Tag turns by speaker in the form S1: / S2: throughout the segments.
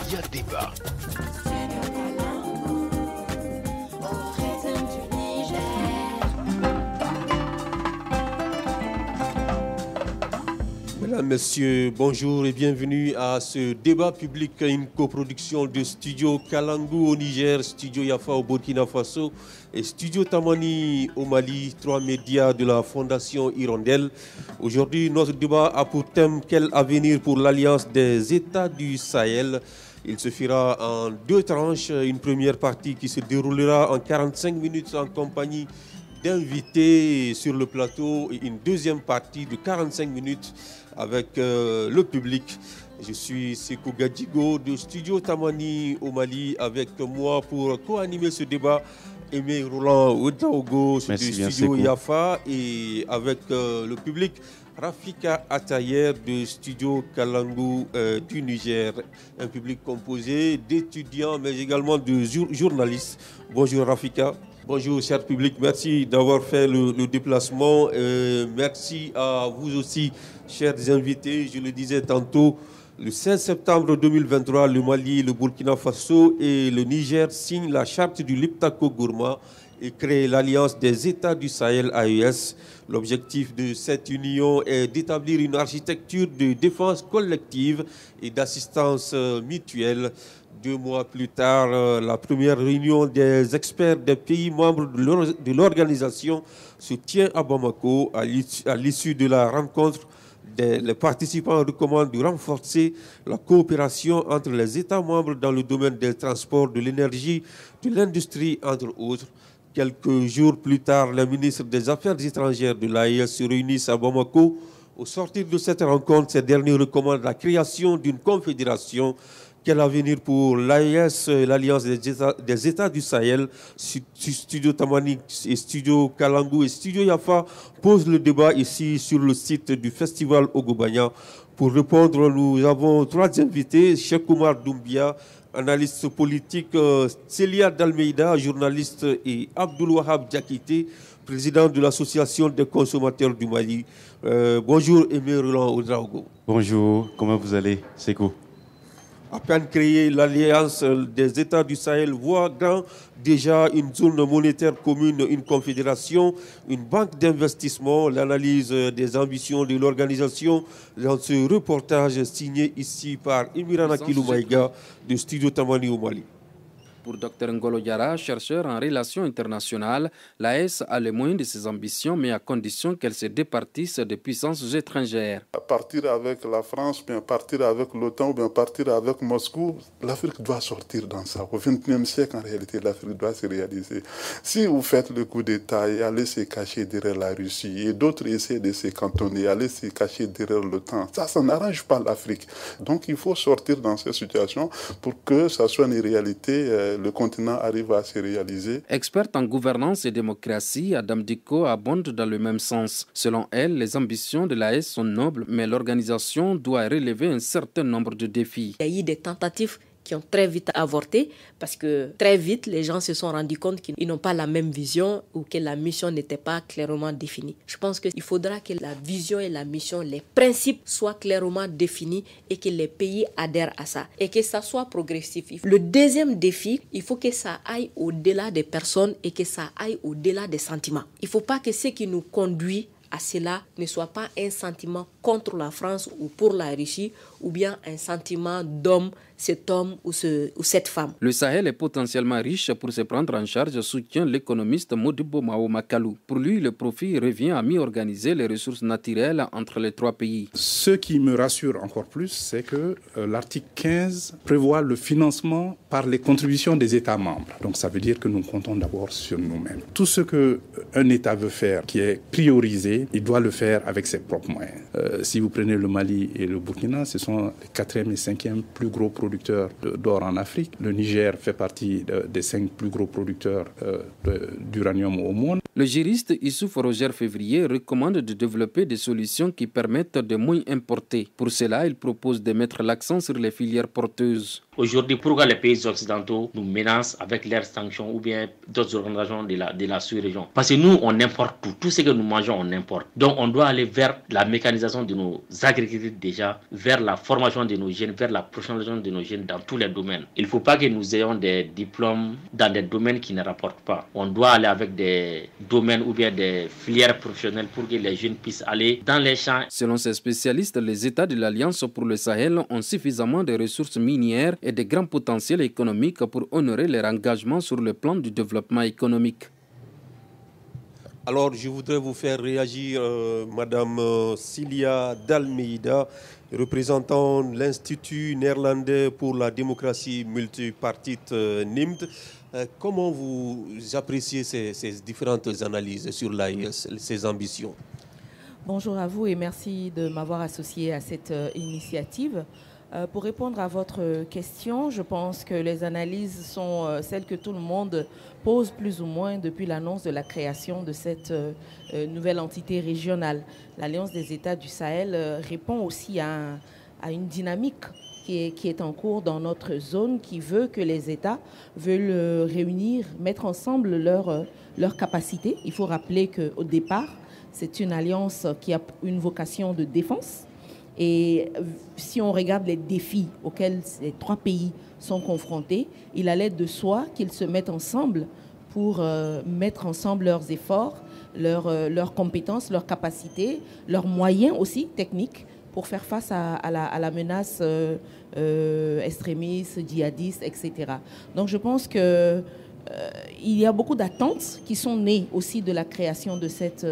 S1: il y a débat. Mesdames, Messieurs, bonjour et bienvenue à ce débat public, une coproduction de Studio Kalangu au Niger, Studio Yafa au Burkina Faso et Studio Tamani au Mali, 3 médias de la Fondation Hirondelle. Aujourd'hui, notre débat a pour thème quel avenir pour l'Alliance des États du Sahel. Il se fera en 2 tranches, une première partie qui se déroulera en 45 minutes en compagnie d'invités sur le plateau et une deuxième partie de 45 minutes avec le public. Je suis Sekou Gadjigo de Studio Tamani au Mali avec moi pour co-animer ce débat. Aimé Roland Ouedraogo de Studio Yafa et avec le public Rafika Atayer de Studio Kalangu du Niger. Un public composé d'étudiants mais également de journalistes. Bonjour Rafika. Bonjour cher public, merci d'avoir fait le déplacement. Merci à vous aussi, chers invités. Je le disais tantôt, le 16 septembre 2023, le Mali, le Burkina Faso et le Niger signent la charte du Liptako Gourma et créent l'Alliance des États du Sahel AES. L'objectif de cette union est d'établir une architecture de défense collective et d'assistance mutuelle. 2 mois plus tard, la première réunion des experts des pays membres de l'organisation se tient à Bamako. À l'issue de la rencontre, les participants recommandent de renforcer la coopération entre les États membres dans le domaine des transports, de l'énergie, de l'industrie, entre autres. Quelques jours plus tard, les ministres des Affaires étrangères de l'AES se réunissent à Bamako. Au sortir de cette rencontre, ces derniers recommandent la création d'une confédération. Quel avenir pour l'AES, l'Alliance des États du Sahel? Studio Tamani et Studio Kalangu et Studio Yafa posent le débat ici sur le site du Festival Ogobanya. Pour répondre, nous avons 3 invités. Cheikh Oumar Doumbia, analyste politique, Célia Dalmeida, journaliste, et Abdoul Wahab Diakité, président de l'Association des consommateurs du Mali. Bonjour Aimé Roland Ouedraogo.
S2: Bonjour, comment vous allez, Sekou?
S1: À peine créée, l'Alliance des États du Sahel voit grand déjà une zone monétaire commune, une confédération, une banque d'investissement, l'analyse des ambitions de l'organisation dans ce reportage signé ici par Emirana Kiloumaïga de Studio Tamani au Mali.
S3: Pour Dr Ngolo Diarra, chercheur en relations internationales, l'AES a les moyens de ses ambitions, mais à condition qu'elle se départisse des puissances étrangères.
S4: Partir avec la France, bien partir avec l'OTAN, ou bien partir avec Moscou, l'Afrique doit sortir dans ça. Au XXIe siècle, en réalité, l'Afrique doit se réaliser. Si vous faites le coup d'État et allez se cacher derrière la Russie, et d'autres essaient de se cantonner, aller se cacher derrière l'OTAN, ça n'arrange pas l'Afrique. Donc il faut sortir dans cette situation pour que ça soit une réalité. Le continent arrive à se réaliser.
S3: Experte en gouvernance et démocratie, Adam Dicko abonde dans le même sens. Selon elle, les ambitions de l'AES sont nobles, mais l'organisation doit relever un certain nombre de défis.
S5: Il y a eu des tentatives qui ont très vite avorté parce que très vite, les gens se sont rendus compte qu'ils n'ont pas la même vision ou que la mission n'était pas clairement définie. Je pense qu'il faudra que la vision et la mission, les principes soient clairement définis et que les pays adhèrent à ça et que ça soit progressif. Le deuxième défi, il faut que ça aille au-delà des personnes et que ça aille au-delà des sentiments. Il ne faut pas que ce qui nous conduit à cela ne soit pas un sentiment contre la France ou pour la Russie ou bien un sentiment d'homme, cet homme ou cette femme.
S3: Le Sahel est potentiellement riche pour se prendre en charge, soutient l'économiste Modibo Mao Makalou. Pour lui, le profit revient à mieux organiser les ressources naturelles entre les 3 pays.
S6: Ce qui me rassure encore plus, c'est que l'article 15 prévoit le financement par les contributions des États membres. Donc ça veut dire que nous comptons d'abord sur nous-mêmes. Tout ce qu'un État veut faire qui est priorisé, il doit le faire avec ses propres moyens. Si vous prenez le Mali et le Burkina, ce sont les 4e et 5e plus gros producteurs d'or en Afrique. Le Niger fait partie des 5 plus gros producteurs d'uranium au monde.
S3: Le juriste Issouf Roger Février recommande de développer des solutions qui permettent de moins importer. Pour cela, il propose de mettre l'accent sur les filières porteuses.
S7: Aujourd'hui, pourquoi les pays occidentaux nous menacent avec leurs sanctions ou bien d'autres organisations de la sous-région? Parce que nous, on importe tout. Tout ce que nous mangeons, on importe. Donc, on doit aller vers la mécanisation de nos agriculteurs déjà, vers la formation de nos jeunes, vers la professionnalisation de nos jeunes dans tous les domaines. Il ne faut pas que nous ayons des diplômes dans des domaines qui ne rapportent pas. On doit aller avec des domaines ou bien des filières professionnelles pour que les jeunes puissent aller dans les champs.
S3: Selon ces spécialistes, les États de l'Alliance pour le Sahel ont suffisamment de ressources minières et de grands potentiels économiques pour honorer leur engagement sur le plan du développement économique.
S1: Alors, je voudrais vous faire réagir, Madame Cilia d'Almeida, représentant l'Institut néerlandais pour la démocratie multipartite NIMD. Comment vous appréciez ces différentes analyses sur l'AES, ses ambitions?
S8: Bonjour à vous et merci de m'avoir associé à cette initiative. Pour répondre à votre question, je pense que les analyses sont celles que tout le monde pose plus ou moins depuis l'annonce de la création de cette nouvelle entité régionale. L'Alliance des États du Sahel répond aussi à une dynamique qui est en cours dans notre zone, qui veut que les États veulent réunir, mettre ensemble leurs capacités. Il faut rappeler qu'au départ, c'est une alliance qui a une vocation de défense. Et si on regarde les défis auxquels ces trois pays sont confrontés, il allait de soi qu'ils se mettent ensemble pour mettre ensemble leurs efforts, leurs compétences, leurs capacités, leurs moyens aussi techniques pour faire face à la menace extrémiste, djihadiste, etc. Donc je pense que il y a beaucoup d'attentes qui sont nées aussi de la création de cette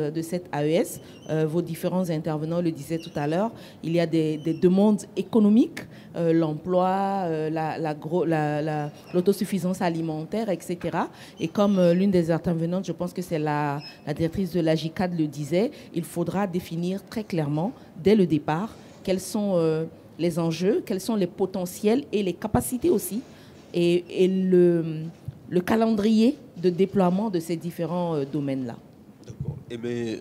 S8: AES. Vos différents intervenants le disaient tout à l'heure. Il y a des demandes économiques, l'emploi, l'autosuffisance alimentaire, etc. Et comme l'une des intervenantes, je pense que c'est la directrice de la JICAD le disait, il faudra définir très clairement, dès le départ, quels sont les enjeux, quels sont les potentiels et les capacités aussi, et le calendrier de déploiement de ces différents domaines-là.
S1: D'accord. Et mais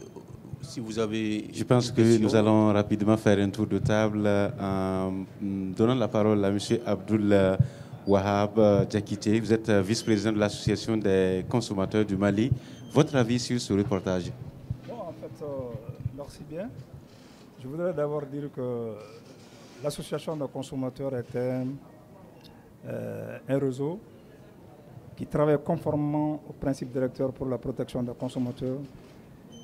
S1: si vous avez...
S2: Je pense que nous allons rapidement faire un tour de table en donnant la parole à M. Abdoul Wahab Diakité. Vous êtes vice-président de l'Association des consommateurs du Mali. Votre avis sur ce reportage?
S9: Bon, en fait, merci bien. Je voudrais d'abord dire que l'Association des consommateurs est un réseau qui travaille conformément au principe directeur pour la protection des consommateurs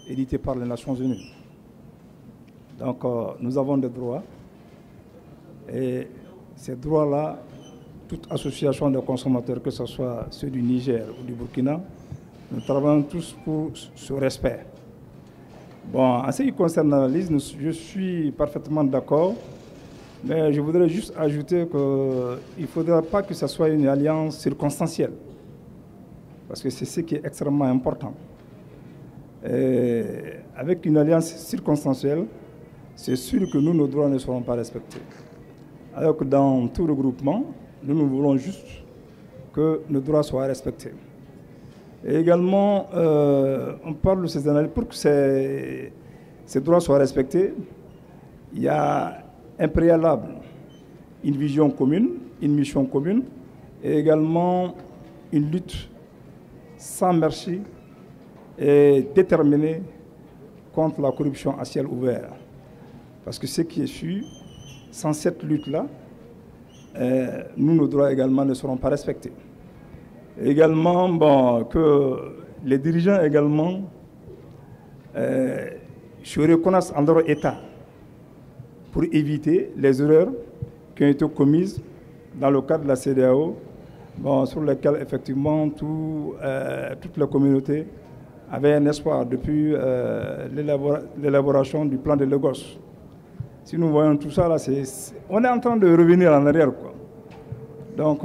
S9: édité par les Nations Unies. Donc nous avons des droits et ces droits-là, toute association de consommateurs, que ce soit ceux du Niger ou du Burkina, nous travaillons tous pour ce respect. Bon, en ce qui concerne l'analyse, je suis parfaitement d'accord, mais je voudrais juste ajouter qu'il ne faudra pas que ce soit une alliance circonstancielle. Parce que c'est ce qui est extrêmement important. Et avec une alliance circonstancielle, c'est sûr que nos droits ne seront pas respectés. Alors que dans tout regroupement, nous voulons juste que nos droits soient respectés. Et également, on parle de ces analyses. Pour que ces droits soient respectés, il y a un préalable, une vision commune, une mission commune, et également une lutte sans merci et déterminée contre la corruption à ciel ouvert. Parce que ce qui est sûr, sans cette lutte-là, nos droits également ne seront pas respectés. Et également, bon, que les dirigeants également se reconnaissent en leur état pour éviter les erreurs qui ont été commises dans le cadre de la CEDEAO, bon, sur lesquels effectivement toute la communauté avait un espoir depuis l'élaboration du plan de Lagos. Si nous voyons tout ça, là, on est en train de revenir en arrière, quoi. Donc,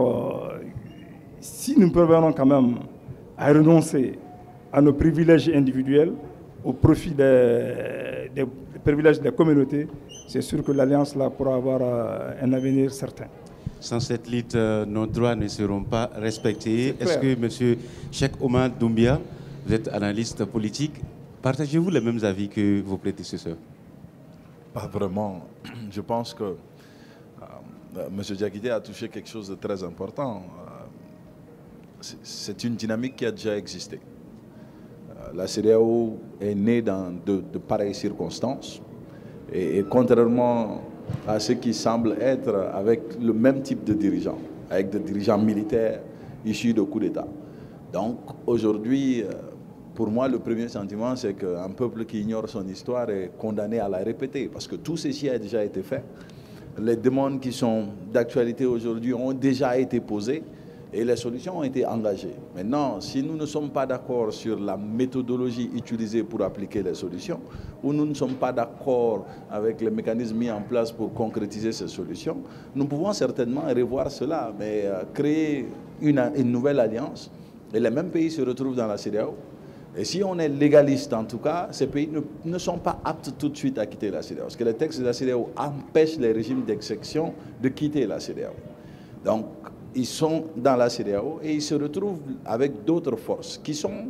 S9: si nous parvenons quand même à renoncer à nos privilèges individuels au profit des privilèges des communautés, c'est sûr que l'Alliance là pourra avoir un avenir certain.
S2: Sans cette lutte, nos droits ne seront pas respectés. Est-ce que M. Cheikh Omar Doumbia, vous êtes analyste politique, partagez-vous les mêmes avis que vos prédécesseurs?
S10: Pas vraiment. Je pense que M. Diakité a touché quelque chose de très important. C'est une dynamique qui a déjà existé. La CEDEAO est née dans de pareilles circonstances. Et contrairement à ce qui semble être avec le même type de dirigeants, avec des dirigeants militaires issus de coups d'État. Donc aujourd'hui, pour moi, le premier sentiment, c'est qu'un peuple qui ignore son histoire est condamné à la répéter, parce que tout ceci a déjà été fait. Les demandes qui sont d'actualité aujourd'hui ont déjà été posées et les solutions ont été engagées. Maintenant, si nous ne sommes pas d'accord sur la méthodologie utilisée pour appliquer les solutions, ou nous ne sommes pas d'accord avec les mécanismes mis en place pour concrétiser ces solutions, nous pouvons certainement revoir cela, mais créer une nouvelle alliance, et les mêmes pays se retrouvent dans la CEDEAO. Et si on est légaliste, en tout cas, ces pays ne sont pas aptes tout de suite à quitter la CEDEAO, parce que les textes de la CEDEAO empêchent les régimes d'exception de quitter la CEDEAO. Donc, ils sont dans la CEDEAO et ils se retrouvent avec d'autres forces qui sont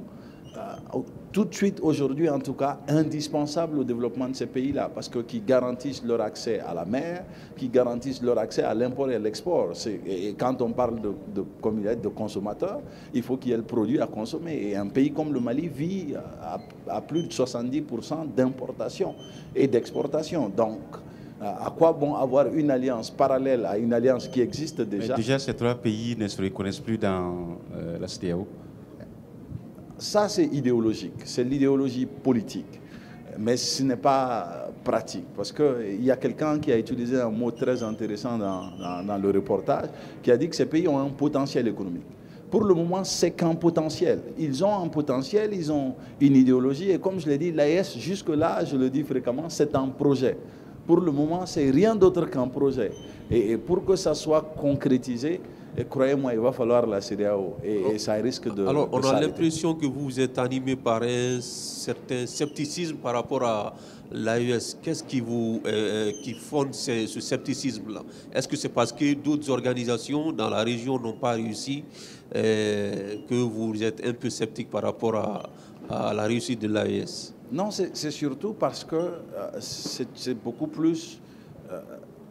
S10: tout de suite aujourd'hui, en tout cas, indispensables au développement de ces pays-là, parce que qui garantissent leur accès à la mer, qui garantissent leur accès à l'import et à l'export. Et quand on parle de consommateurs, il faut qu'il y ait le produit à consommer. Et un pays comme le Mali vit à plus de 70% d'importation et d'exportation. Donc, à quoi bon avoir une alliance parallèle à une alliance qui existe déjà?
S2: Mais déjà, ces trois pays ne se reconnaissent plus dans la CEDEAO.
S10: Ça, c'est idéologique, c'est l'idéologie politique. Mais ce n'est pas pratique, parce qu'il y a quelqu'un qui a utilisé un mot très intéressant dans le reportage, qui a dit que ces pays ont un potentiel économique. Pour le moment, c'est qu'un potentiel. Ils ont un potentiel, ils ont une idéologie, et comme je l'ai dit, l'AES, jusque-là, je le dis fréquemment, c'est un projet. Pour le moment, c'est rien d'autre qu'un projet. Et pour que ça soit concrétisé, et croyez-moi, il va falloir la CEDEAO et ça risque de...
S1: Alors, on a l'impression que vous êtes animé par un certain scepticisme par rapport à l'AES. Qu'est-ce qui vous qui fonde ce scepticisme-là? Est-ce que c'est parce que d'autres organisations dans la région n'ont pas réussi que vous êtes un peu sceptique par rapport à la réussite de l'AES?
S10: Non, c'est surtout parce que c'est beaucoup plus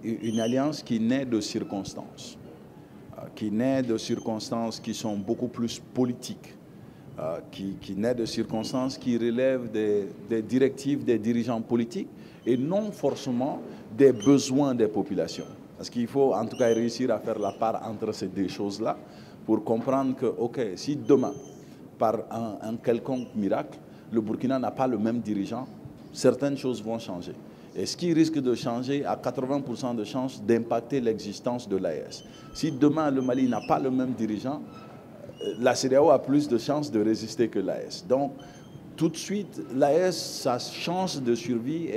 S10: une alliance qui naît de circonstances. Qui naît de circonstances qui sont beaucoup plus politiques, qui naît de circonstances qui relèvent des directives des dirigeants politiques et non forcément des besoins des populations. Parce qu'il faut en tout cas réussir à faire la part entre ces deux choses-là pour comprendre que, ok, si demain, par un quelconque miracle, le Burkina n'a pas le même dirigeant, certaines choses vont changer. Et ce qui risque de changer a 80% de chances d'impacter l'existence de l'AES. Si demain le Mali n'a pas le même dirigeant, la CEDEAO a plus de chances de résister que l'AES. Donc, tout de suite, l'AES, sa chance de survie,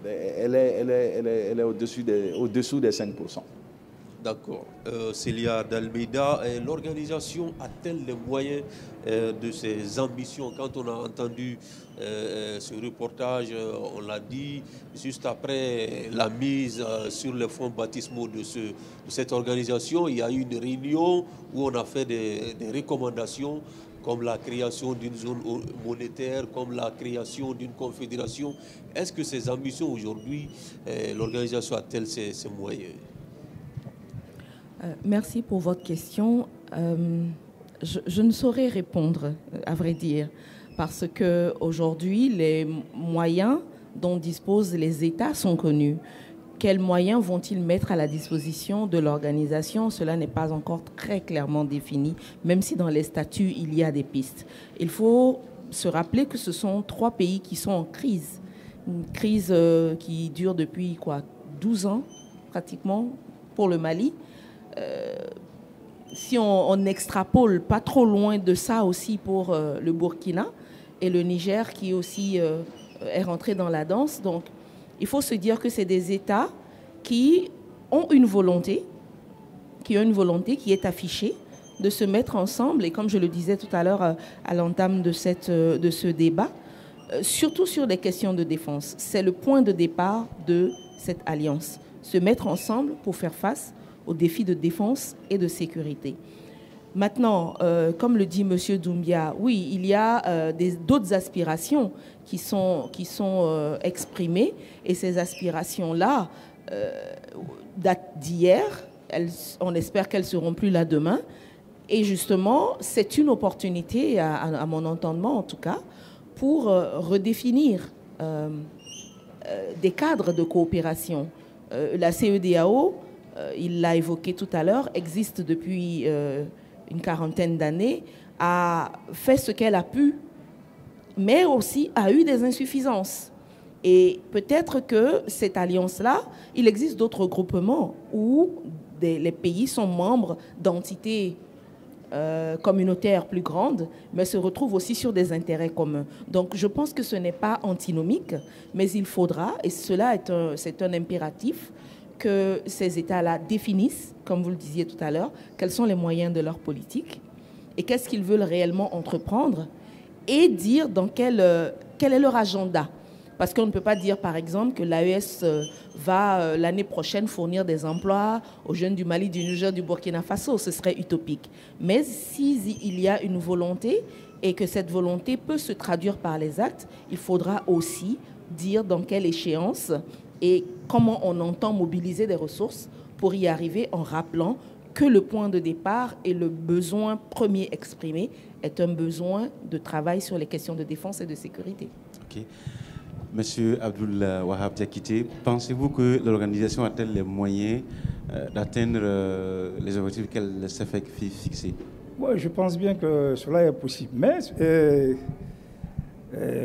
S10: elle est au-dessous des 5%.
S1: D'accord. Célia d'Almeida, l'organisation a-t-elle les moyens de ses ambitions? Quand on a entendu ce reportage, on l'a dit, juste après la mise sur les fonds baptismaux de cette organisation, il y a eu une réunion où on a fait des recommandations comme la création d'une zone monétaire, comme la création d'une confédération. Est-ce que ces ambitions aujourd'hui, l'organisation a-t-elle ces moyens?
S8: Merci pour votre question. Je ne saurais répondre, à vrai dire, parce qu'aujourd'hui, les moyens dont disposent les États sont connus. Quels moyens vont-ils mettre à la disposition de l'organisation? Cela n'est pas encore très clairement défini, même si dans les statuts, il y a des pistes. Il faut se rappeler que ce sont 3 pays qui sont en crise. Une crise qui dure depuis 12 ans, pratiquement, pour le Mali. Si on extrapole pas trop loin de ça aussi pour le Burkina et le Niger qui aussi est rentré dans la danse. Donc, il faut se dire que c'est des États qui ont une volonté qui est affichée de se mettre ensemble. Et comme je le disais tout à l'heure à l'entame de ce débat, surtout sur des questions de défense. C'est le point de départ de cette alliance. Se mettre ensemble pour faire face aux défis de défense et de sécurité. Maintenant, comme le dit M. Doumbia, oui, il y a d'autres aspirations qui sont exprimées, et ces aspirations-là datent d'hier. on espère qu'elles ne seront plus là demain. Et justement, c'est une opportunité, à mon entendement en tout cas, pour redéfinir des cadres de coopération. La CEDEAO, il l'a évoqué tout à l'heure, existe depuis une quarantaine d'années, a fait ce qu'elle a pu, mais aussi a eu des insuffisances. Et peut-être que cette alliance-là, il existe d'autres groupements où les pays sont membres d'entités communautaires plus grandes, mais se retrouvent aussi sur des intérêts communs. Donc je pense que ce n'est pas antinomique, mais il faudra, et cela c'est un impératif, que ces États-là définissent, comme vous le disiez tout à l'heure, quels sont les moyens de leur politique et qu'est-ce qu'ils veulent réellement entreprendre et dire dans quel est leur agenda. Parce qu'on ne peut pas dire, par exemple, que l'AES va l'année prochaine fournir des emplois aux jeunes du Mali, du Niger, du Burkina Faso. Ce serait utopique. Mais s'il y a une volonté et que cette volonté peut se traduire par les actes, il faudra aussi dire dans quelle échéance et comment on entend mobiliser des ressources pour y arriver, en rappelant que le point de départ et le besoin premier exprimé est un besoin de travail sur les questions de défense et de sécurité.
S2: Ok. Monsieur Abdoul Wahab Diakité, pensez-vous que l'organisation a-t-elle les moyens d'atteindre les objectifs qu'elle s'est fait fixer?
S9: Oui, je pense bien que cela est possible. Mais,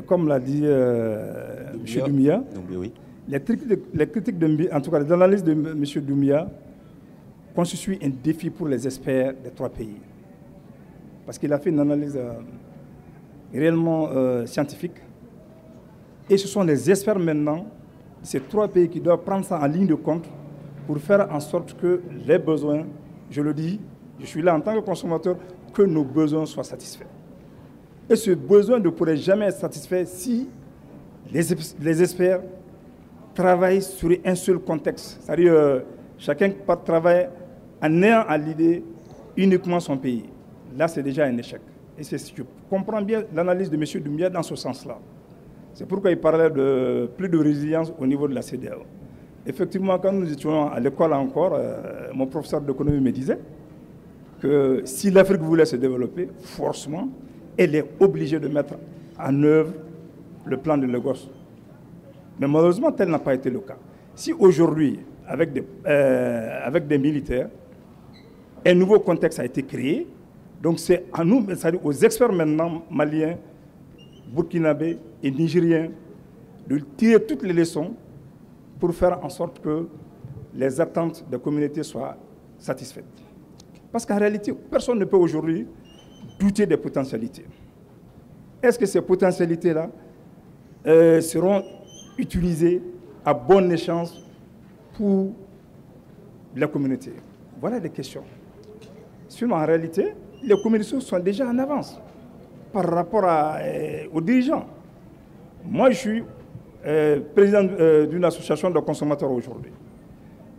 S9: comme l'a dit M. Doumbia,
S2: oui.
S9: les critiques en tout cas les analyses de M. Doumbia constituent un défi pour les experts des trois pays. Parce qu'il a fait une analyse réellement scientifique. Et ce sont les experts maintenant, ces trois pays, qui doivent prendre ça en ligne de compte pour faire en sorte que les besoins, je le dis, je suis là en tant que consommateur, que nos besoins soient satisfaits. Et ce besoin ne pourrait jamais être satisfait si les experts travaillent sur un seul contexte. C'est-à-dire chacun travaille en ayant à l'idée uniquement son pays. Là, c'est déjà un échec. Et je comprends bien l'analyse de M. Doumbia dans ce sens-là. C'est pourquoi il parlait de plus de résilience au niveau de la CEDEAO. Effectivement, quand nous étions à l'école encore, mon professeur d'économie me disait que si l'Afrique voulait se développer, forcément, elle est obligée de mettre en œuvre le plan de Lagos. Mais malheureusement, tel n'a pas été le cas. Si aujourd'hui, avec des militaires, un nouveau contexte a été créé, donc c'est à nous, c'est-à-dire aux experts maintenant maliens, burkinabés et nigériens, de tirer toutes les leçons pour faire en sorte que les attentes des communautés soient satisfaites. Parce qu'en réalité, personne ne peut aujourd'hui douter des potentialités. Est-ce que ces potentialités-là seront utilisées à bon escient pour la communauté? Voilà des questions. Sinon, en réalité, les communautés sont déjà en avance par rapport aux dirigeants. Moi, je suis président d'une association de consommateurs aujourd'hui.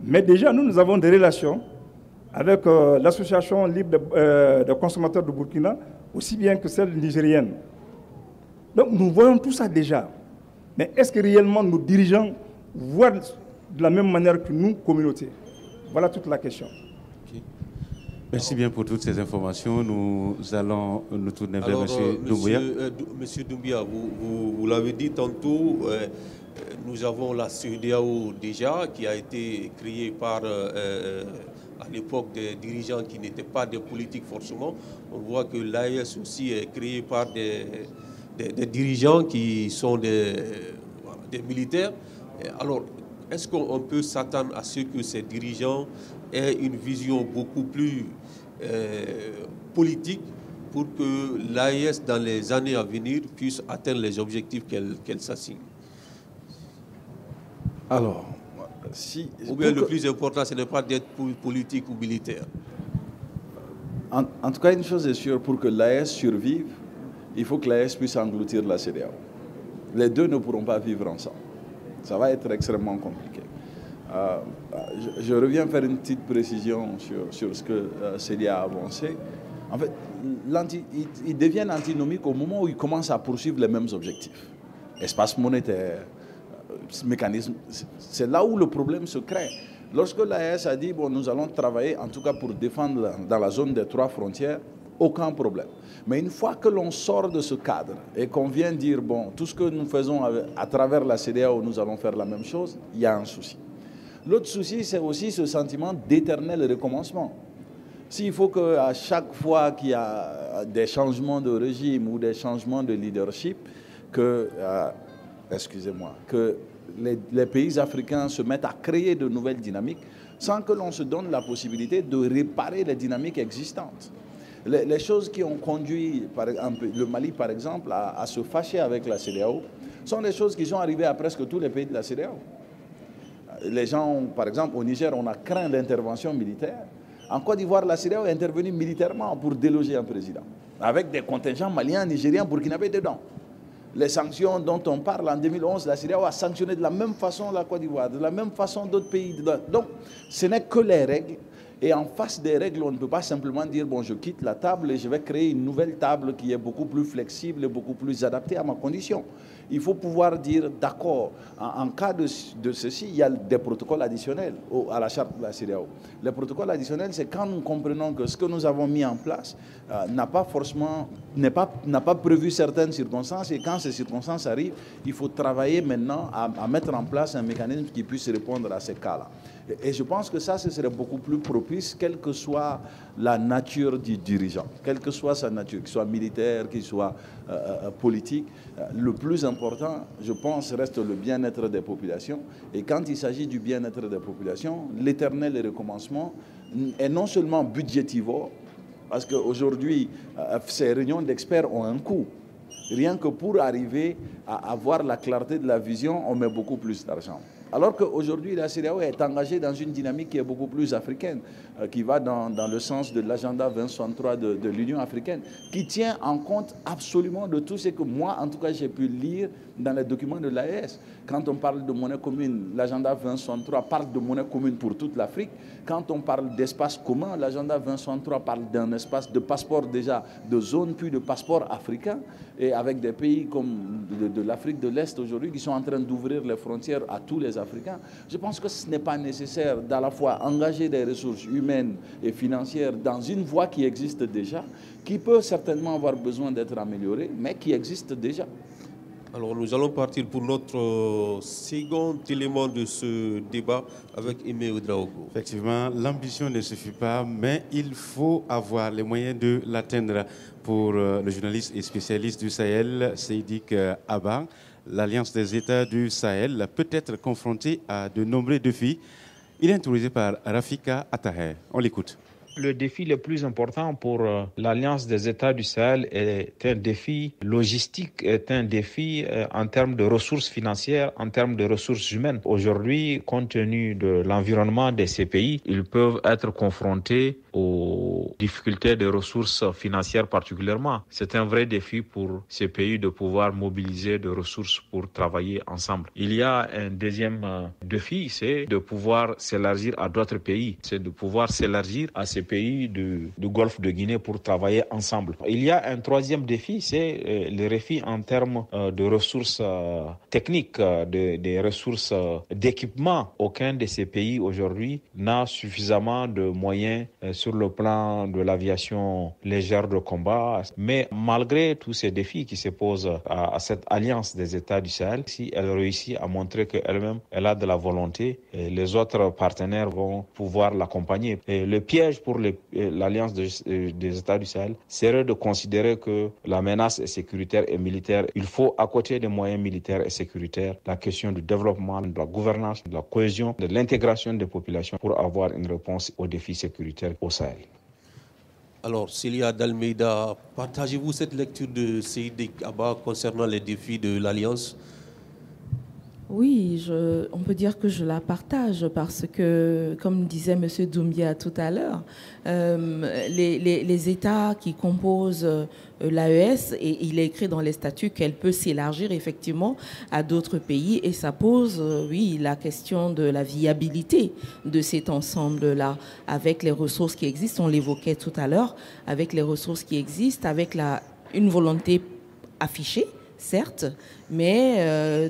S9: Mais déjà, nous avons des relations avec l'association libre de consommateurs de Burkina, aussi bien que celle nigérienne. Donc, nous voyons tout ça déjà. Mais est-ce que réellement nos dirigeants voient de la même manière que nous, communauté? Voilà toute la question.
S2: Merci bien pour toutes ces informations. Nous allons nous tourner vers M. Doumbia.
S1: Monsieur Doumbia, vous l'avez dit tantôt, nous avons la CEDEAO déjà, qui a été créée par, à l'époque, des dirigeants qui n'étaient pas des politiques forcément. On voit que l'AES aussi est créée par des dirigeants qui sont des militaires. Alors, est-ce qu'on peut s'attendre à ce que ces dirigeants aient une vision beaucoup plus politique pour que l'AES, dans les années à venir, puisse atteindre les objectifs qu'elle s'assigne?
S10: Alors,
S1: ou bien le plus important, ce n'est pas d'être politique ou militaire?
S10: En tout cas, une chose est sûre, pour que l'AES survive, il faut que l'AES puisse engloutir la CEDEAO. Les deux ne pourront pas vivre ensemble. Ça va être extrêmement compliqué. Je reviens faire une petite précision sur ce que Célia a avancé. En fait, ils deviennent antinomiques au moment où ils commencent à poursuivre les mêmes objectifs. Espace monétaire, mécanisme, c'est là où le problème se crée. Lorsque l'AES a dit, bon, nous allons travailler en tout cas pour défendre dans la zone des 3 frontières, aucun problème. Mais une fois que l'on sort de ce cadre et qu'on vient dire, bon, tout ce que nous faisons à travers la CEDEAO, nous allons faire la même chose, il y a un souci. L'autre souci, c'est aussi ce sentiment d'éternel recommencement. S'il faut qu'à chaque fois qu'il y a des changements de régime ou des changements de leadership, que les pays africains se mettent à créer de nouvelles dynamiques sans que l'on se donne la possibilité de réparer les dynamiques existantes. Les choses qui ont conduit le Mali, par exemple, à se fâcher avec la CEDEAO sont des choses qui sont arrivées à presque tous les pays de la CEDEAO. Les gens, par exemple, au Niger, on a craint l'intervention militaire. En Côte d'Ivoire, la CEDEAO est intervenue militairement pour déloger un président, avec des contingents maliens, nigériens, burkinabés dedans. Les sanctions dont on parle en 2011, la CEDEAO a sanctionné de la même façon la Côte d'Ivoire, de la même façon d'autres pays. Donc, ce n'est que les règles. Et en face des règles, on ne peut pas simplement dire, bon, je quitte la table et je vais créer une nouvelle table qui est beaucoup plus flexible et beaucoup plus adaptée à ma condition. Il faut pouvoir dire, d'accord, en cas de ceci, il y a des protocoles additionnels à la charte de la CEDEAO. Les protocoles additionnels, c'est quand nous comprenons que ce que nous avons mis en place n'a pas prévu certaines circonstances, et quand ces circonstances arrivent, il faut travailler maintenant à mettre en place un mécanisme qui puisse répondre à ces cas-là. Et je pense que ça, ce serait beaucoup plus propice, quelle que soit la nature du dirigeant, quelle que soit sa nature, qu'il soit militaire, qu'il soit politique. Le plus important, je pense, reste le bien-être des populations. Et quand il s'agit du bien-être des populations, l'éternel recommencement est non seulement budgétivore, parce qu'aujourd'hui, ces réunions d'experts ont un coût. Rien que pour arriver à avoir la clarté de la vision, on met beaucoup plus d'argent. Alors qu'aujourd'hui, la CEDEAO est engagée dans une dynamique qui est beaucoup plus africaine, qui va dans le sens de l'agenda 2063 de l'Union africaine, qui tient en compte absolument de tout ce que moi, en tout cas, j'ai pu lire dans les documents de l'AES. Quand on parle de monnaie commune, l'agenda 2063 parle de monnaie commune pour toute l'Afrique. Quand on parle d'espace commun, l'agenda 2063 parle d'un espace de passeport déjà de zone, puis de passeport africain, et avec des pays comme de l'Afrique de l'Est aujourd'hui qui sont en train d'ouvrir les frontières à tous les Africains. Je pense que ce n'est pas nécessaire d'à la fois engager des ressources humaines et financières dans une voie qui existe déjà, qui peut certainement avoir besoin d'être améliorée, mais qui existe déjà.
S1: Alors nous allons partir pour notre second élément de ce débat avec Aimé Ouedraogo.
S2: Effectivement, l'ambition ne suffit pas, mais il faut avoir les moyens de l'atteindre. Pour le journaliste et spécialiste du Sahel, Seydik Abba, l'Alliance des États du Sahel peut être confrontée à de nombreux défis. Il est introduit par Rafika Attaher. On l'écoute.
S11: Le défi le plus important pour l'Alliance des États du Sahel est un défi logistique, est un défi en termes de ressources financières, en termes de ressources humaines. Aujourd'hui, compte tenu de l'environnement de ces pays, ils peuvent être confrontés aux difficultés de ressources financières particulièrement. C'est un vrai défi pour ces pays de pouvoir mobiliser des ressources pour travailler ensemble. Il y a un deuxième défi, c'est de pouvoir s'élargir à d'autres pays, c'est de pouvoir s'élargir à ces pays du Golfe de Guinée pour travailler ensemble. Il y a un troisième défi, c'est le défi en termes de ressources techniques, des ressources d'équipement. Aucun de ces pays aujourd'hui n'a suffisamment de moyens sur le plan de l'aviation légère de combat. Mais malgré tous ces défis qui se posent à cette alliance des États du Sahel, si elle réussit à montrer qu'elle-même elle a de la volonté, les autres partenaires vont pouvoir l'accompagner. Et le piège pour l'alliance des États du Sahel serait de considérer que la menace sécuritaire et militaire, il faut à côté des moyens militaires et sécuritaires, la question du développement, de la gouvernance, de la cohésion, de l'intégration des populations pour avoir une réponse aux défis sécuritaires au Sahel.
S1: Alors, Célia d'Almeida, partagez-vous cette lecture de Seydik Abba concernant les défis de l'Alliance ?
S8: Oui, on peut dire que je la partage parce que, comme disait M. Doumbia tout à l'heure, les États qui composent l'AES, et il est écrit dans les statuts qu'elle peut s'élargir effectivement à d'autres pays, et ça pose, oui, la question de la viabilité de cet ensemble-là, avec les ressources qui existent, on l'évoquait tout à l'heure, avec les ressources qui existent, avec une volonté affichée, certes, mais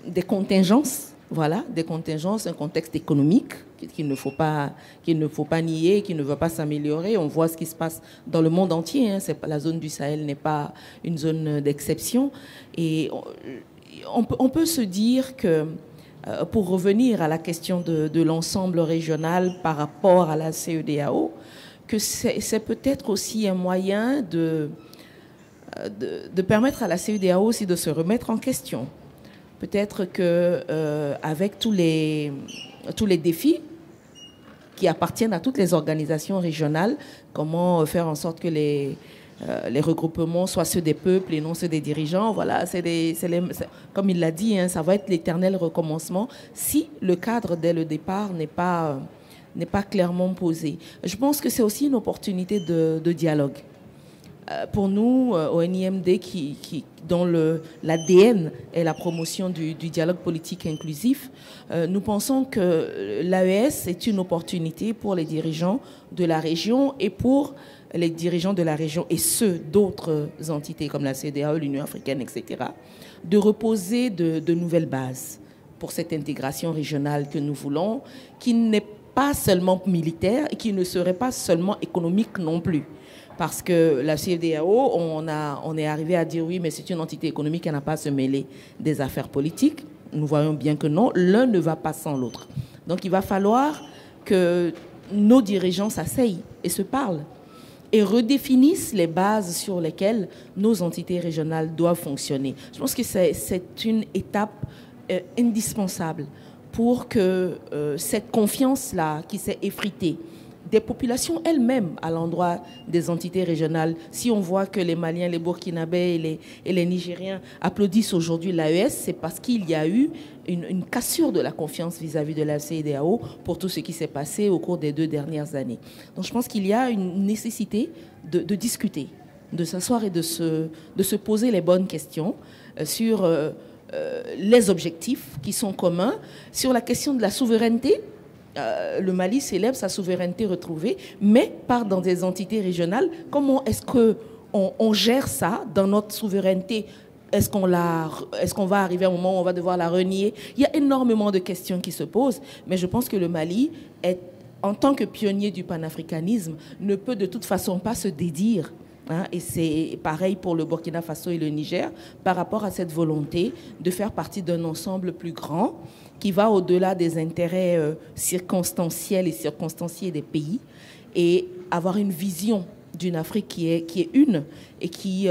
S8: des contingences voilà, des contingences, un contexte économique qu'il ne faut pas nier, qui ne va pas s'améliorer. On voit ce qui se passe dans le monde entier. Hein. La zone du Sahel n'est pas une zone d'exception. Et on peut se dire que, pour revenir à la question de l'ensemble régional par rapport à la CEDEAO, que c'est peut-être aussi un moyen de permettre à la CEDEAO aussi de se remettre en question. Peut-être qu'avec tous les défis qui appartiennent à toutes les organisations régionales, comment faire en sorte que les regroupements soient ceux des peuples et non ceux des dirigeants. Voilà, comme il l'a dit, hein, ça va être l'éternel recommencement si le cadre dès le départ n'est pas clairement posé. Je pense que c'est aussi une opportunité de dialogue. Pour nous, au NIMD, dont l'ADN est la promotion du dialogue politique inclusif, nous pensons que l'AES est une opportunité pour les dirigeants de la région et pour les dirigeants de la région et ceux d'autres entités comme la CEDEAO, l'Union africaine, etc., de reposer de nouvelles bases pour cette intégration régionale que nous voulons, qui n'est pas seulement militaire et qui ne serait pas seulement économique non plus. Parce que la CEDEAO, on est arrivé à dire oui, mais c'est une entité économique, elle n'a pas à se mêler des affaires politiques. Nous voyons bien que non, l'un ne va pas sans l'autre. Donc il va falloir que nos dirigeants s'asseyent et se parlent et redéfinissent les bases sur lesquelles nos entités régionales doivent fonctionner. Je pense que c'est une étape indispensable pour que cette confiance-là qui s'est effritée des populations elles-mêmes à l'endroit des entités régionales. Si on voit que les Maliens, les Burkinabés et les Nigériens applaudissent aujourd'hui l'AES, c'est parce qu'il y a eu une cassure de la confiance vis-à-vis de la CEDEAO pour tout ce qui s'est passé au cours des 2 dernières années. Donc je pense qu'il y a une nécessité de discuter, de s'asseoir et de se poser les bonnes questions sur les objectifs qui sont communs, sur la question de la souveraineté. Le Mali célèbre sa souveraineté retrouvée, mais part dans des entités régionales. Comment est-ce qu'on gère ça dans notre souveraineté? Est-ce qu'on va arriver à un moment où on va devoir la renier? Il y a énormément de questions qui se posent, mais je pense que le Mali, en tant que pionnier du panafricanisme, ne peut de toute façon pas se dédire. Hein, et c'est pareil pour le Burkina Faso et le Niger, par rapport à cette volonté de faire partie d'un ensemble plus grand qui va au-delà des intérêts circonstanciels et circonstanciés des pays et avoir une vision d'une Afrique qui est une et qui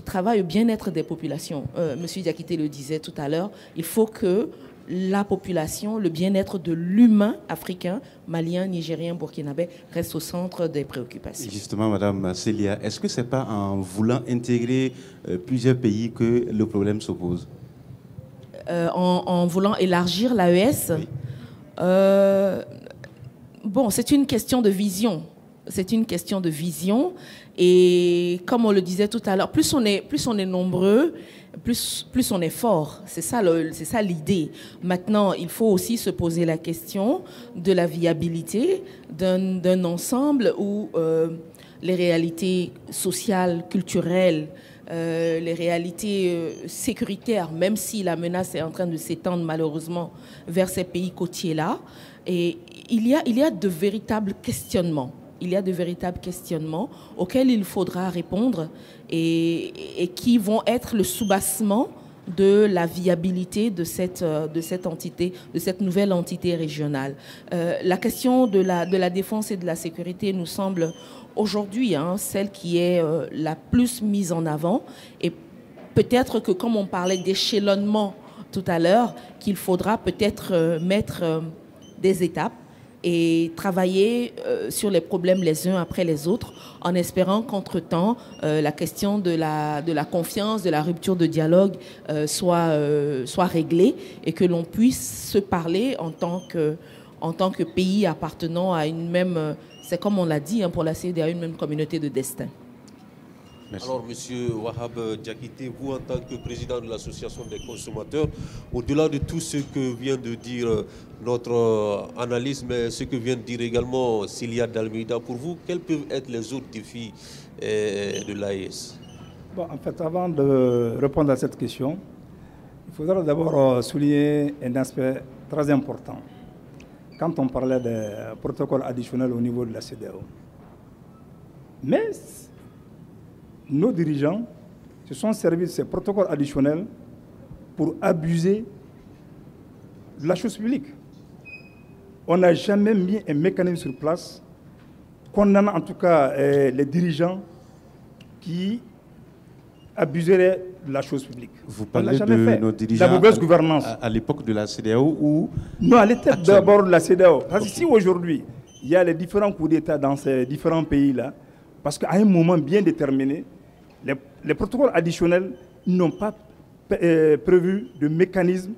S8: travaille au bien-être des populations. Monsieur Diakité le disait tout à l'heure, il faut que la population, le bien-être de l'humain africain, malien, nigérien, burkinabé, reste au centre des préoccupations.
S2: Justement, Madame Célia, est-ce que ce n'est pas en voulant intégrer plusieurs pays que le problème se pose? En
S8: voulant élargir l'AES, oui. Bon, c'est une question de vision. C'est une question de vision. Et comme on le disait tout à l'heure, plus on est nombreux, plus on est fort. C'est ça l'idée. Maintenant, il faut aussi se poser la question de la viabilité d'un ensemble où les réalités sociales, culturelles, les réalités sécuritaires, même si la menace est en train de s'étendre malheureusement vers ces pays côtiers-là, et il y a de véritables questionnements. Il y a de véritables questionnements auxquels il faudra répondre et qui vont être le soubassement de la viabilité de cette entité, de cette nouvelle entité régionale. La question de la défense et de la sécurité nous semble aujourd'hui celle qui est la plus mise en avant. Et peut-être que, comme on parlait d'échelonnement tout à l'heure, qu'il faudra peut-être mettre des étapes et travailler sur les problèmes les uns après les autres, en espérant qu'entre-temps, la question de la confiance, de la rupture de dialogue soit réglée et que l'on puisse se parler en tant que pays appartenant à une même, c'est comme on l'a dit pour la CEDEAO, une même communauté de destin.
S1: Merci. Alors, Monsieur Wahab Diakité, vous en tant que président de l'association des consommateurs, au-delà de tout ce que vient de dire notre analyse, mais ce que vient de dire également Célia d'Almeida, pour vous, quels peuvent être les autres défis de l'AES?
S9: Bon, en fait, avant de répondre à cette question, Il faudra d'abord souligner un aspect très important. Quand on parlait des protocoles additionnels au niveau de la CEDEAO. Mais nos dirigeants se sont servis de ces protocoles additionnels pour abuser de la chose publique. On n'a jamais mis un mécanisme sur place condamnant en tout cas les dirigeants qui abuseraient de la chose publique.
S2: Vous parlez de nos dirigeants
S9: la mauvaise gouvernance.
S2: À l'époque de la CEDEAO ou...
S9: Non, à l'époque d'abord de la CEDEAO. Parce que si aujourd'hui, il y a les différents coups d'État dans ces différents pays-là, parce qu'à un moment bien déterminé, les protocoles additionnels n'ont pas prévu de mécanisme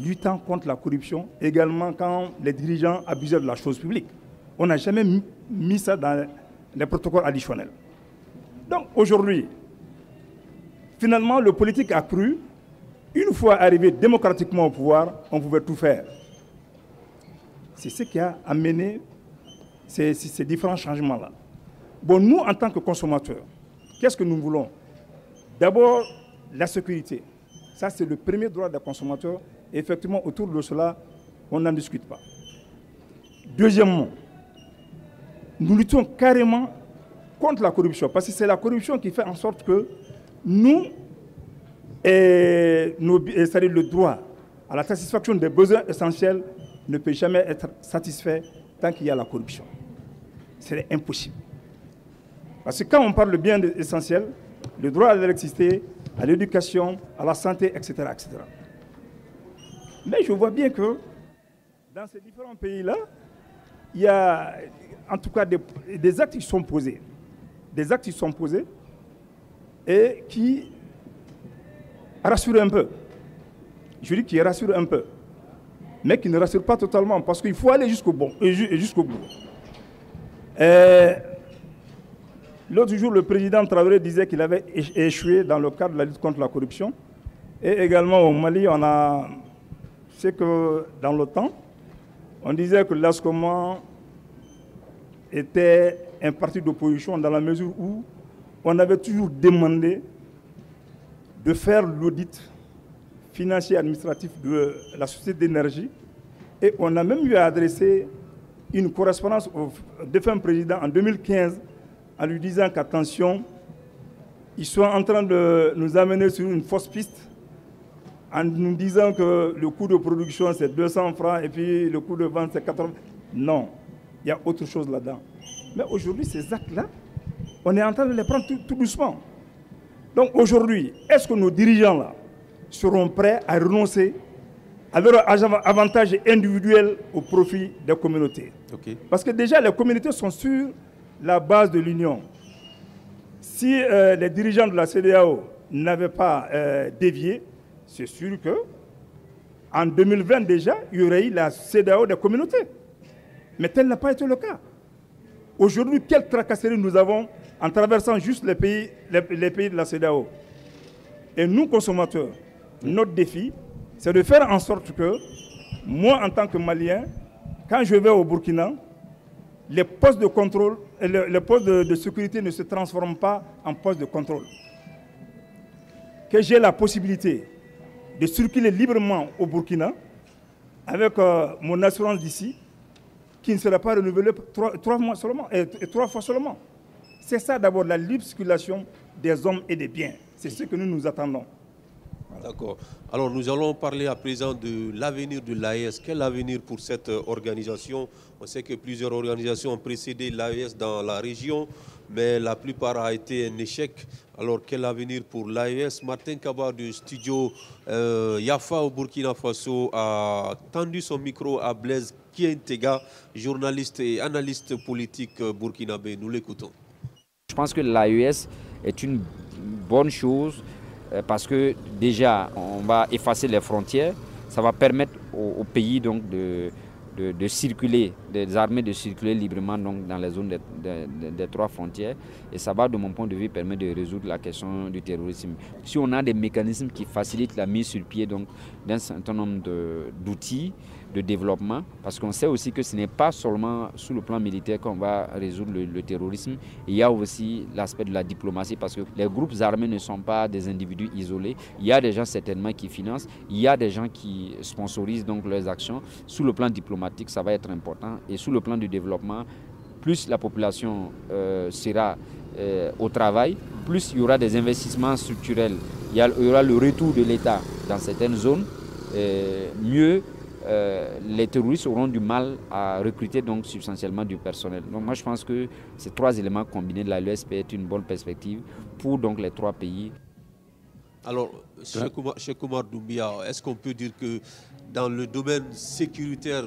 S9: luttant contre la corruption, également quand les dirigeants abusaient de la chose publique. On n'a jamais mis ça dans les protocoles additionnels. Donc aujourd'hui, finalement, le politique a cru, une fois arrivé démocratiquement au pouvoir, on pouvait tout faire. C'est ce qui a amené ces différents changements-là. Bon, nous, en tant que consommateurs, qu'est-ce que nous voulons? D'abord, la sécurité. Ça, c'est le premier droit des consommateurs. Et effectivement, autour de cela, on n'en discute pas. Deuxièmement, nous luttons carrément contre la corruption. Parce que c'est la corruption qui fait en sorte que nous, c'est-à-dire le droit à la satisfaction des besoins essentiels ne peut jamais être satisfait tant qu'il y a la corruption. C'est impossible. Parce que quand on parle de biens essentiels, le droit à l'électricité, à l'éducation, à la santé, etc., etc. Mais je vois bien que dans ces différents pays-là, il y a en tout cas des actes qui sont posés. Des actes qui sont posés et qui rassurent un peu. Je dis qu'ils rassurent un peu, mais qui ne rassurent pas totalement parce qu'il faut aller jusqu'au bout. L'autre jour, le président Traoré disait qu'il avait échoué dans le cadre de la lutte contre la corruption. Et également au Mali, on a... C'est que dans l'OTAN, on disait que l'ASCOMAN était un parti d'opposition dans la mesure où on avait toujours demandé de faire l'audit financier et administratif de la société d'énergie. Et on a même eu à adresser une correspondance au défunt président en 2015 en lui disant qu'attention, ils sont en train de nous amener sur une fausse piste en nous disant que le coût de production c'est 200 francs et puis le coût de vente c'est 80. Non, il y a autre chose là-dedans. Mais aujourd'hui, ces actes-là, on est en train de les prendre tout doucement. Donc aujourd'hui, est-ce que nos dirigeants-là seront prêts à renoncer à leur avantage individuel au profit des communautés? Parce que déjà, les communautés sont sur la base de l'Union. Si les dirigeants de la CEDEAO n'avaient pas dévié, c'est sûr qu'en 2020 déjà, il y aurait eu la CEDEAO des communautés. Mais tel n'a pas été le cas. Aujourd'hui, quelle tracasserie nous avons en traversant juste les pays de la CEDEAO. Et nous, consommateurs, notre défi, c'est de faire en sorte que, moi, en tant que Malien, quand je vais au Burkina, les postes de contrôle, les postes de sécurité ne se transforment pas en postes de contrôle. Que j'ai la possibilité de circuler librement au Burkina avec mon assurance d'ici, qui ne sera pas renouvelée trois fois seulement. C'est ça d'abord la libre circulation des hommes et des biens. C'est ce que nous attendons. Voilà.
S1: D'accord. Alors nous allons parler à présent de l'avenir de l'AES. Quel avenir pour cette organisation? On sait que plusieurs organisations ont précédé l'AES dans la région, mais la plupart a été un échec. Alors quel avenir pour l'AES? Martin Kaba du studio Yafa au Burkina Faso a tendu son micro à Blaise Kientega, journaliste et analyste politique burkinabé. Nous l'écoutons.
S12: Je pense que l'AES est une bonne chose parce que déjà on va effacer les frontières, ça va permettre au pays donc de circuler, des armées de circuler librement donc dans les zones des trois frontières et ça va de mon point de vue permettre de résoudre la question du terrorisme. Si on a des mécanismes qui facilitent la mise sur pied donc d'un certain nombre d'outils, de développement, parce qu'on sait aussi que ce n'est pas seulement sous le plan militaire qu'on va résoudre le terrorisme. Il y a aussi l'aspect de la diplomatie, parce que les groupes armés ne sont pas des individus isolés. Il y a des gens certainement qui financent, il y a des gens qui sponsorisent donc leurs actions. Sous le plan diplomatique, ça va être important. Et sous le plan du développement, plus la population sera au travail, plus il y aura des investissements structurels, il y aura le retour de l'État dans certaines zones, mieux les terroristes auront du mal à recruter donc substantiellement du personnel. Donc moi je pense que ces trois éléments combinés de la LES peut être une bonne perspective pour donc les trois pays.
S1: Alors, Cheikh Oumar Doumbia, est-ce qu'on peut dire que dans le domaine sécuritaire,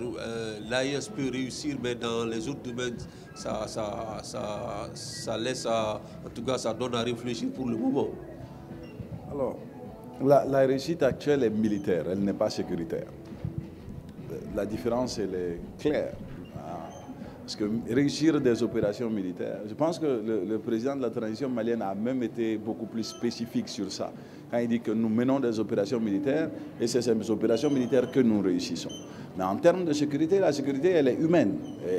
S1: l'AES peut réussir, mais dans les autres domaines, ça laisse en tout cas, ça donne à réfléchir pour le moment?
S10: Alors, la réussite actuelle est militaire, elle n'est pas sécuritaire. La différence, elle est claire. Parce que réussir des opérations militaires, je pense que le président de la transition malienne a même été beaucoup plus spécifique sur ça. Quand il dit que nous menons des opérations militaires, et c'est ces opérations militaires que nous réussissons. Mais en termes de sécurité, la sécurité, elle est humaine.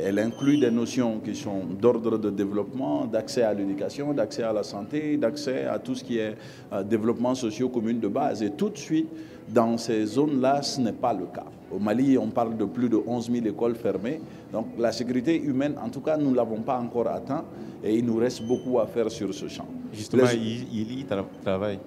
S10: Elle inclut des notions qui sont d'ordre de développement, d'accès à l'éducation, d'accès à la santé, d'accès à tout ce qui est développement socio-commun de base. Et tout de suite, dans ces zones-là, ce n'est pas le cas. Au Mali, on parle de plus de 11 000 écoles fermées. Donc la sécurité humaine, en tout cas, nous ne l'avons pas encore atteint et il nous reste beaucoup à faire sur ce champ.
S2: Justement, il y travaille.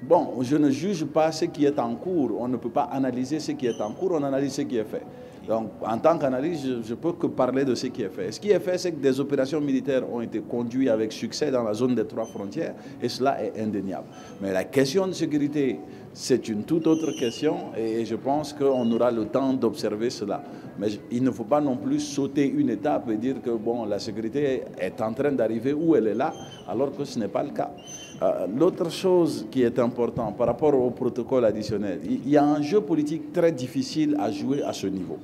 S10: Bon, je ne juge pas ce qui est en cours. On ne peut pas analyser ce qui est en cours, on analyse ce qui est fait. Donc, en tant qu'analyste, je ne peux que parler de ce qui est fait. Ce qui est fait, c'est que des opérations militaires ont été conduites avec succès dans la zone des trois frontières, et cela est indéniable. Mais la question de sécurité, c'est une toute autre question, et je pense qu'on aura le temps d'observer cela. Mais il ne faut pas non plus sauter une étape et dire que bon, la sécurité est en train d'arriver où elle est là, alors que ce n'est pas le cas. L'autre chose qui est importante par rapport au protocole additionnel, il y a un jeu politique très difficile à jouer à ce niveau.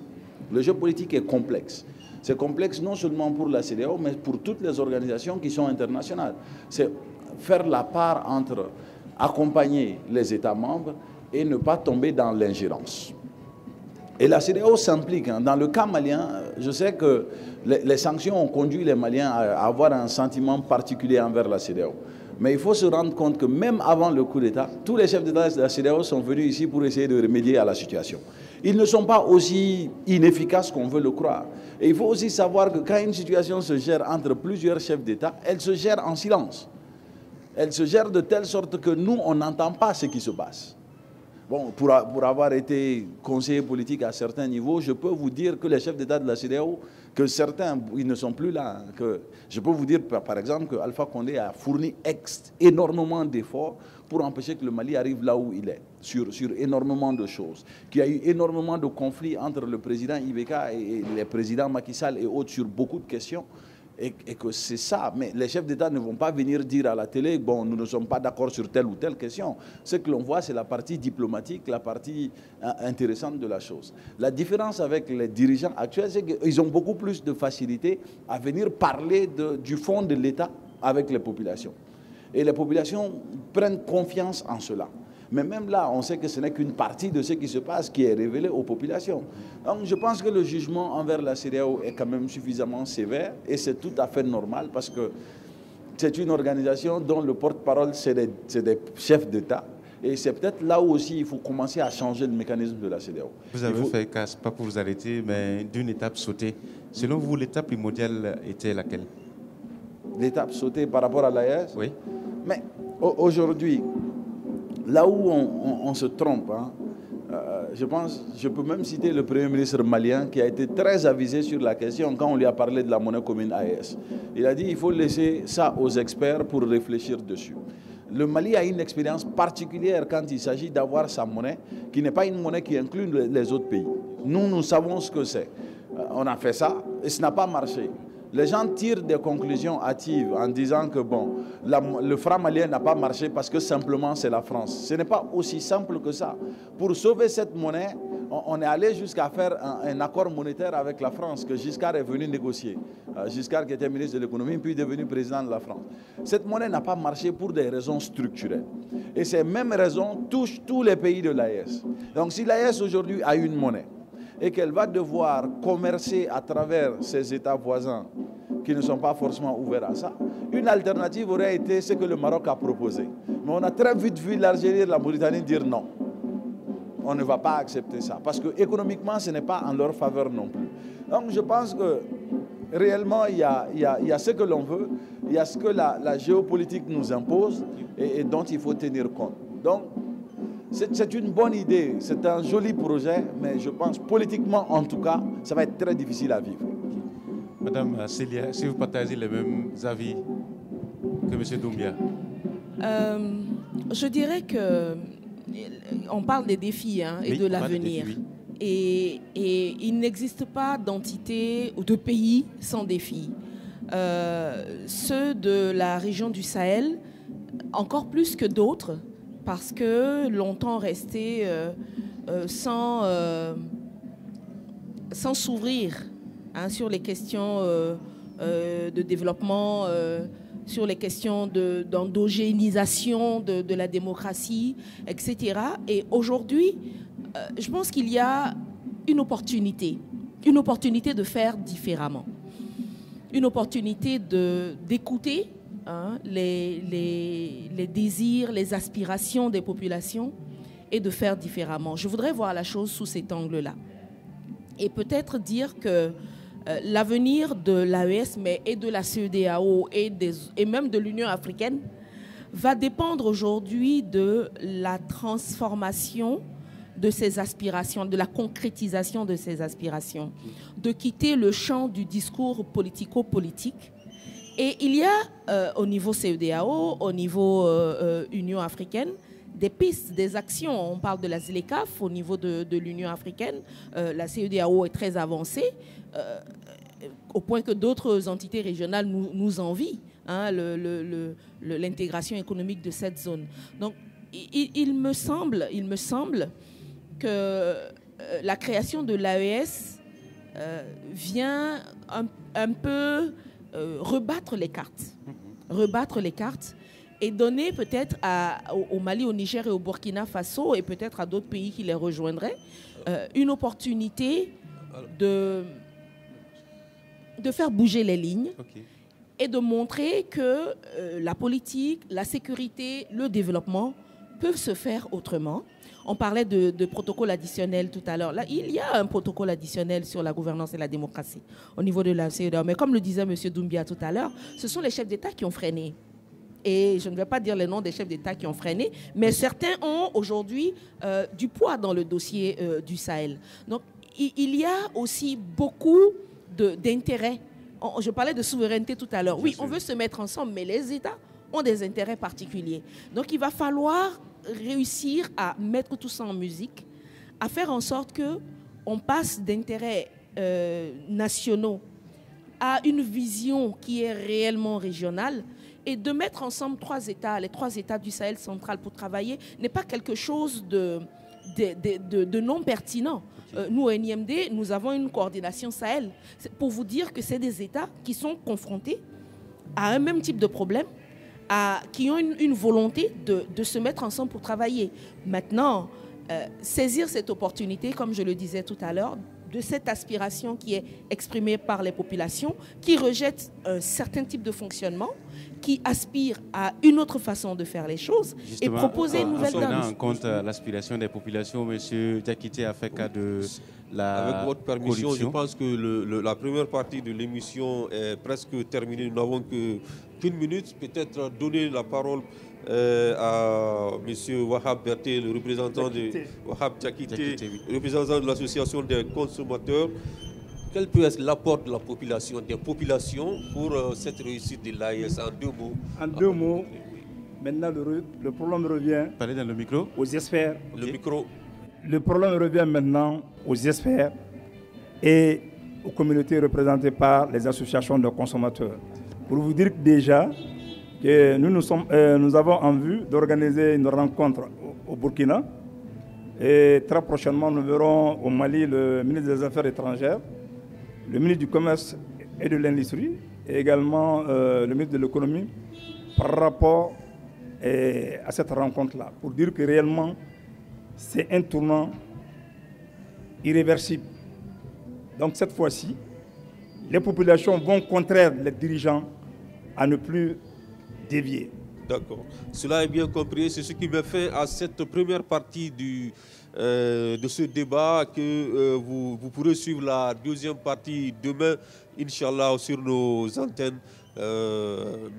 S10: Le jeu politique est complexe. C'est complexe non seulement pour la CEDEAO, mais pour toutes les organisations qui sont internationales. C'est faire la part entre accompagner les États membres et ne pas tomber dans l'ingérence. Et la CEDEAO s'implique. Dans le cas malien, je sais que les sanctions ont conduit les Maliens à avoir un sentiment particulier envers la CEDEAO. Mais il faut se rendre compte que même avant le coup d'État, tous les chefs d'État de la CEDEAO sont venus ici pour essayer de remédier à la situation. Ils ne sont pas aussi inefficaces qu'on veut le croire. Et il faut aussi savoir que quand une situation se gère entre plusieurs chefs d'État, elle se gère en silence. Elle se gère de telle sorte que nous, on n'entend pas ce qui se passe. Bon, pour avoir été conseiller politique à certains niveaux, je peux vous dire que les chefs d'État de la CEDEAO, que certains, ils ne sont plus là. Que je peux vous dire, par exemple, que Alpha Condé a fourni énormément d'efforts pour empêcher que le Mali arrive là où il est, sur énormément de choses. Qu'il y a eu énormément de conflits entre le président Ibeka et les présidents Macky Sall et autres sur beaucoup de questions. Et que c'est ça, mais les chefs d'État ne vont pas venir dire à la télé, bon, nous ne sommes pas d'accord sur telle ou telle question. Ce que l'on voit, c'est la partie diplomatique, la partie intéressante de la chose. La différence avec les dirigeants actuels, c'est qu'ils ont beaucoup plus de facilité à venir parler du fond de l'État avec les populations. Et les populations prennent confiance en cela. Mais même là, on sait que ce n'est qu'une partie de ce qui se passe qui est révélée aux populations. Donc je pense que le jugement envers la CEDEAO est quand même suffisamment sévère et c'est tout à fait normal parce que c'est une organisation dont le porte-parole, c'est des chefs d'État. Et c'est peut-être là où aussi il faut commencer à changer le mécanisme de la CEDEAO.
S2: Vous avez fait casse, pas pour vous arrêter, mais d'une étape sautée. Selon vous, l'étape primordiale était laquelle?
S10: L'étape sautée par rapport à l'AES?
S2: Oui.
S10: Mais aujourd'hui, là où on se trompe, hein, je peux même citer le Premier ministre malien qui a été très avisé sur la question quand on lui a parlé de la monnaie commune AES. Il a dit qu'il faut laisser ça aux experts pour réfléchir dessus. Le Mali a une expérience particulière quand il s'agit d'avoir sa monnaie, qui n'est pas une monnaie qui inclut les autres pays. Nous savons ce que c'est. On a fait ça et ça n'a pas marché. Les gens tirent des conclusions hâtives en disant que bon, le franc malien n'a pas marché parce que simplement c'est la France. Ce n'est pas aussi simple que ça. Pour sauver cette monnaie, on est allé jusqu'à faire un accord monétaire avec la France que Giscard est venu négocier. Giscard qui était ministre de l'économie puis devenu président de la France. Cette monnaie n'a pas marché pour des raisons structurelles. Et ces mêmes raisons touchent tous les pays de l'AES. Donc si l'AES aujourd'hui a une monnaie, et qu'elle va devoir commercer à travers ses États voisins qui ne sont pas forcément ouverts à ça, une alternative aurait été ce que le Maroc a proposé. Mais on a très vite vu l'Algérie et la Mauritanie dire non. On ne va pas accepter ça, parce que économiquement, ce n'est pas en leur faveur non plus. Donc je pense que réellement, il y a ce que l'on veut, il y a ce que la géopolitique nous impose et dont il faut tenir compte. Donc, c'est une bonne idée, c'est un joli projet, mais je pense politiquement, en tout cas, ça va être très difficile à vivre.
S2: Madame Célia, si vous partagez les mêmes avis que M. Doumbia.
S8: Je dirais que on parle des défis et de l'avenir. Et il n'existe pas d'entité ou de pays sans défis. Ceux de la région du Sahel, encore plus que d'autres, parce que longtemps restés sans s'ouvrir sur les questions de développement, sur les questions d'endogénisation de la démocratie, etc. Et aujourd'hui, je pense qu'il y a une opportunité de faire différemment, une opportunité d'écouter les désirs, les aspirations des populations et de faire différemment. Je voudrais voir la chose sous cet angle-là. Et peut-être dire que l'avenir de l'AES, mais et de la CEDEAO et même de l'Union africaine va dépendre aujourd'hui de la transformation de ces aspirations, de la concrétisation de ces aspirations, de quitter le champ du discours politico-politique. Et il y a au niveau CEDEAO, au niveau Union africaine, des pistes, des actions. On parle de la ZLECAf au niveau de l'Union africaine. La CEDEAO est très avancée, au point que d'autres entités régionales nous envient l'intégration économique de cette zone. Donc, il me semble que la création de l'AES vient un peu rebattre les cartes et donner peut-être au Mali, au Niger et au Burkina Faso et peut-être à d'autres pays qui les rejoindraient une opportunité de faire bouger les lignes et de montrer que la politique, la sécurité, le développement peuvent se faire autrement. On parlait de protocole additionnel tout à l'heure. Là, il y a un protocole additionnel sur la gouvernance et la démocratie au niveau de la CEDEAO. Mais comme le disait M. Doumbia tout à l'heure, ce sont les chefs d'État qui ont freiné. Et je ne vais pas dire les noms des chefs d'État qui ont freiné, mais certains ont aujourd'hui du poids dans le dossier du Sahel. Donc, il y a aussi beaucoup d'intérêts. Je parlais de souveraineté tout à l'heure. Oui, on veut se mettre ensemble, mais les États ont des intérêts particuliers. Donc, il va falloir réussir à mettre tout ça en musique, à faire en sorte qu'on passe d'intérêts nationaux à une vision qui est réellement régionale et de mettre ensemble les trois États du Sahel central pour travailler n'est pas quelque chose de non pertinent. Nous, au NIMD, nous avons une coordination Sahel. C'est pour vous dire que c'est des États qui sont confrontés à un même type de problème, qui ont une volonté de se mettre ensemble pour travailler. Maintenant, saisir cette opportunité, comme je le disais tout à l'heure, de cette aspiration qui est exprimée par les populations, qui rejettent un certain type de fonctionnement, qui aspirent à une autre façon de faire les choses. Justement, et proposer une nouvelle donne.
S2: En compte l'aspiration des populations, M. Diakité a fait cas de la
S1: Avec votre permission, je pense que la première partie de l'émission est presque terminée. Nous n'avons qu'une minute. Peut-être donner la parole à M. Wahab Berté, le représentant de Wahab Diakité, représentant de l'association des consommateurs. Quel peut être l'apport de la population, des populations pour cette réussite de l'AES en 2 mots?
S9: En 2 mots, maintenant le problème revient.
S2: Parlez dans le micro.
S9: Aux experts.
S1: Le micro.
S9: Le problème revient maintenant aux experts et aux communautés représentées par les associations de consommateurs. Pour vous dire déjà que nous avons en vue d'organiser une rencontre au Burkina. Et très prochainement, nous verrons au Mali le ministre des Affaires étrangères, le ministre du Commerce et de l'Industrie, et également le ministre de l'Économie, par rapport à cette rencontre-là, pour dire que réellement, c'est un tournant irréversible Donc cette fois-ci, les populations vont contraindre les dirigeants à ne plus dévier.
S1: D'accord. Cela est bien compris. C'est ce qui met fin à cette première partie de ce débat que vous pourrez suivre la deuxième partie demain, Inch'Allah, sur nos antennes.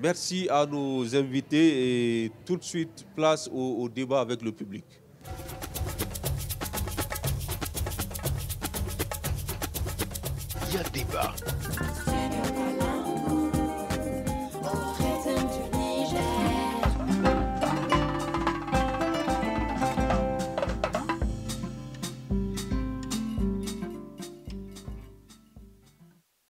S1: Merci à nos invités et tout de suite place au débat avec le public.
S13: Il y a débat.